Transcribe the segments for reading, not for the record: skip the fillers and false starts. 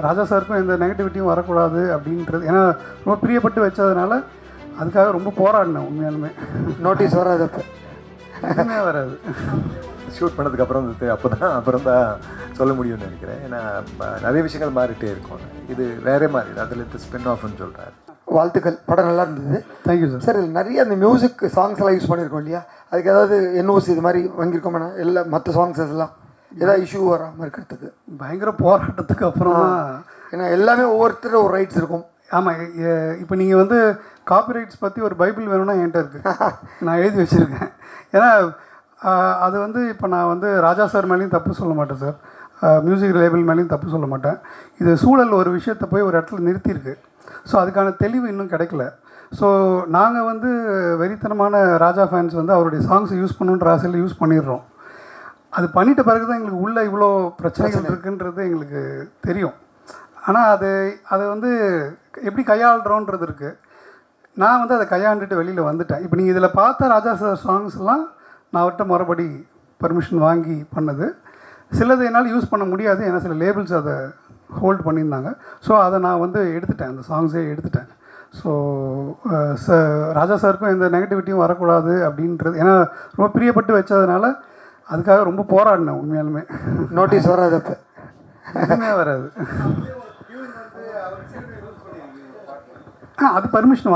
ராஜா சாருக்கும் எந்த நெகட்டிவிட்டியும் வரக்கூடாது அப்படின்றது, ஏன்னா ரொம்ப பிரியப்பட்டு வச்சதுனால அதுக்காக ரொம்ப போராடினேன். உண்மையாலுமே நோட்டீஸ் வராது, அப்போ எதுவுமே வராது. ஷூட் பண்ணதுக்கப்புறம் அப்புறம் தான் சொல்ல முடியும்னு நினைக்கிறேன். ஏன்னா நிறைய விஷயங்கள் மாறிட்டே இருக்கும். இது வேறே மாதிரி அதில் இருந்து ஸ்பின் ஆஃப்னு சொல்கிறாரு. வாழ்த்துக்கள், படம் நல்லா இருந்தது. Thank you sir. சார் இதில் நிறைய அந்த மியூசிக் சாங்ஸ் எல்லாம் யூஸ் பண்ணியிருக்கோம் இல்லையா, அதுக்கு ஏதாவது என்ஓசி இது மாதிரி வாங்கியிருக்கோம்னா இல்லை மற்ற சாங்ஸ் எல்லாம் ஏதாவது இஷ்யூ வராமல் இருக்கிறதுக்கு? பயங்கர போராட்டத்துக்கு அப்புறம் தான், ஏன்னா எல்லாமே ஒவ்வொருத்தரும் ஒரு ரைட்ஸ் இருக்கும். ஆமாம். இப்போ நீங்கள் வந்து காப்பிரைட்ஸ் பற்றி ஒரு பைபிள் வேணும்னா என்கிட்ட இருக்குது, நான் எழுதி வச்சுருக்கேன். ஏன்னா அது வந்து இப்போ நான் வந்து ராஜா சார் மேலேயும் தப்பு சொல்ல மாட்டேன் சார், மியூசிக் லேபிள் மேலேயும் தப்பு சொல்ல மாட்டேன். இது சூழல் ஒரு விஷயத்தை போய் ஒரு இடத்துல நிறுத்தியிருக்கு. ஸோ அதுக்கான தெளிவு இன்னும் கிடைக்கல. ஸோ நாங்கள் வந்து வெறித்தனமான ராஜா ஃபேன்ஸ் வந்து அவருடைய சாங்ஸ் யூஸ் பண்ணுன்ற ஆசையில் யூஸ் பண்ணிடுறோம். அது பண்ணிட்ட பிறகு தான் எங்களுக்கு உள்ளே இவ்வளோ பிரச்சனைகள் இருக்குன்றது எங்களுக்கு தெரியும். ஆனால் அதை வந்து எப்படி கையாளுறோன்றது இருக்குது. நான் வந்து அதை கையாண்டுட்டு வெளியில் வந்துட்டேன். இப்போ நீங்கள் இதில் பார்த்த ராஜா சார் சாங்ஸ்லாம் நான் அவர்கிட்ட மறுபடி பர்மிஷன் வாங்கி பண்ணது. சிலது என்னால் யூஸ் பண்ண முடியாது, ஏன்னா சில லேபிள்ஸ் அதை ஹோல்ட் பண்ணியிருந்தாங்க. ஸோ அதை நான் வந்து எடுத்துட்டேன், அந்த சாங்ஸே எடுத்துட்டேன். ஸோ ராஜா சாருக்கும் எந்த நெகட்டிவிட்டியும் வரக்கூடாது அப்படின்றது, ஏன்னா ரொம்ப பிரியப்பட்டு வச்சதுனால அதுக்காக ரொம்ப போராடினேன். உண்மையாலுமே நோட்டீஸ் வராது, அப்போ எதுவுமே வராது. அது பர்மிஷன்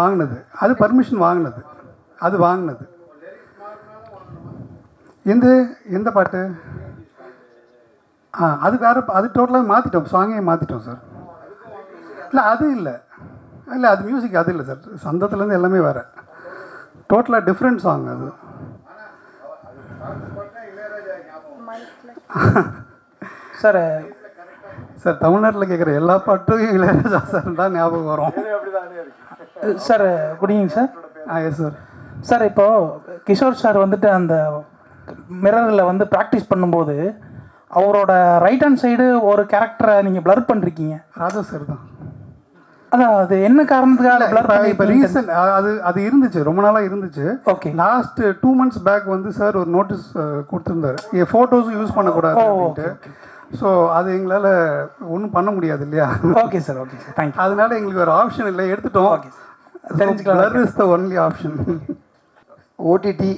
வாங்கினது, அது வாங்கினது. எந்த பாட்டு? அது வேறு, அது டோட்டலாக மாற்றிட்டோம், சாங்கே மாற்றிட்டோம் சார். இல்லை அது மியூசிக் அது இல்லை சார், சந்தத்துலேருந்து எல்லாமே வேறு, டோட்டலாக டிஃப்ரெண்ட் சாங் அது. சார் தமிழ்நாட்டில் கேட்குற எல்லா பாட்டும் இளையராஜா சார் தான் ஞாபகம் வரும். Sir good evening sir. Yes sir. Sir இப்போது கிஷோர் சார் வந்துட்டு அந்த மிரரில் வந்து ப்ராக்டிஸ் பண்ணும்போது அவரோட ரைட் ஹேண்ட் சைடு ஒரு கேரக்டரை நீங்கள் பிளர் பண்ணிருக்கீங்க. ராஜா சார் தான். அதான் அது என்ன காரணத்துக்காக பிளர் பண்ணி? இப்போ ரீசன்ட் அது இருந்துச்சு, ரொம்ப நாளாக இருந்துச்சு. ஓகே. லாஸ்ட் 2 months பேக் வந்து சார் ஒரு நோட்டீஸ் கொடுத்துருந்தாரு, என் ஃபோட்டோஸும் யூஸ் பண்ணக்கூடாது அப்படின்ட்டு. ஸோ அது எங்களால் ஒன்றும் பண்ண முடியாது இல்லையா. Okay sir, okay sir, thank you. அதனால எங்களுக்கு வேறு ஆப்ஷன் இல்லை, எடுத்துட்டோம். ஓகே தெரிஞ்சுக்கலாம். Is the only option. OTT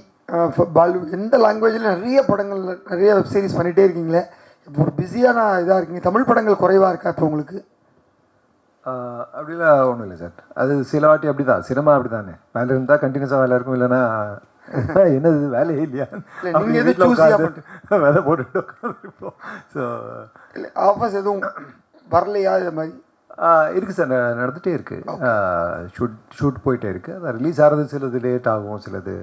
பாலு எந்த லாங்குவேஜில் நிறைய படங்கள் நிறைய வெப் சீரிஸ் பண்ணிகிட்டே இருக்கீங்களே, இப்போ ஒரு பிஸியான இதாக இருக்கீங்க, தமிழ் படங்கள் குறைவாக இருக்கா இப்போ உங்களுக்கு? அப்படிலாம் ஒன்றும் இல்லை சார். அது சில வாட்டி அப்படி தான், சினிமா அப்படி தானே, வேலை இருந்தால் கண்டினியூஸாக வேலை இருக்கும், இல்லைன்னா என்னது வேலையே இல்லையா, நீங்கள் எதுவும் வேலை போட்டுட்டு உட்காந்துருப்போம். ஸோ இல்லை ஆஃபர்ஸ் எதுவும் வரலையா இது மாதிரி? இருக்குது சார், நடந்துகிட்டே இருக்குது. ஷூட் போயிட்டே இருக்குது. அது ரிலீஸ் ஆகிறது சிலது லேட் ஆகும், சிலது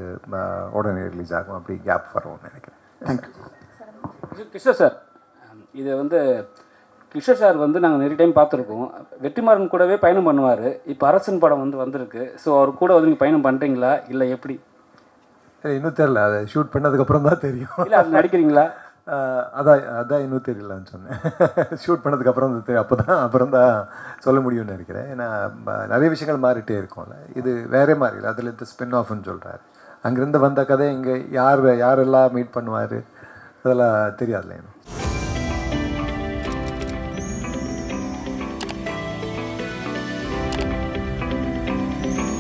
உடனே ரிலீஸ் ஆகும், அப்படி கேப் வரும்னு நினைக்கிறேன். தேங்க்யூ. கிஷோர் சார், இது வந்து கிஷோர் சார் வந்து நாங்கள் நிறைய டைம் பார்த்துருக்கோம், வெற்றிமாறன் கூடவே பயணம் பண்ணுவார். இப்போ அரசன் படம் வந்து வந்திருக்கு. ஸோ அவர் கூட வந்து நீங்கள் பயணம் பண்ணுறீங்களா இல்லை எப்படி? இன்னும் தெரியல, அதை ஷூட் பண்ணதுக்கப்புறம் தான் தெரியும். இல்லை அது நடிக்கிறீங்களா? அதான் இன்னும் தெரியலன்னு சொன்னேன். ஷூட் பண்ணதுக்கப்புறம் அப்புறம் தான் சொல்ல முடியும்னு நினைக்கிறேன். ஏன்னா நிறைய விஷயங்கள் மாறிட்டே இருக்கும்ல, இது வேறே மாதிரி அதில் இருந்து ஸ்பின் ஆஃப்னு சொல்கிறாரு. அங்கேருந்து வந்த கதை இங்கே யாரெல்லாம் மீட் பண்ணுவார் அதெல்லாம் தெரியாதுல்ல எனக்கு.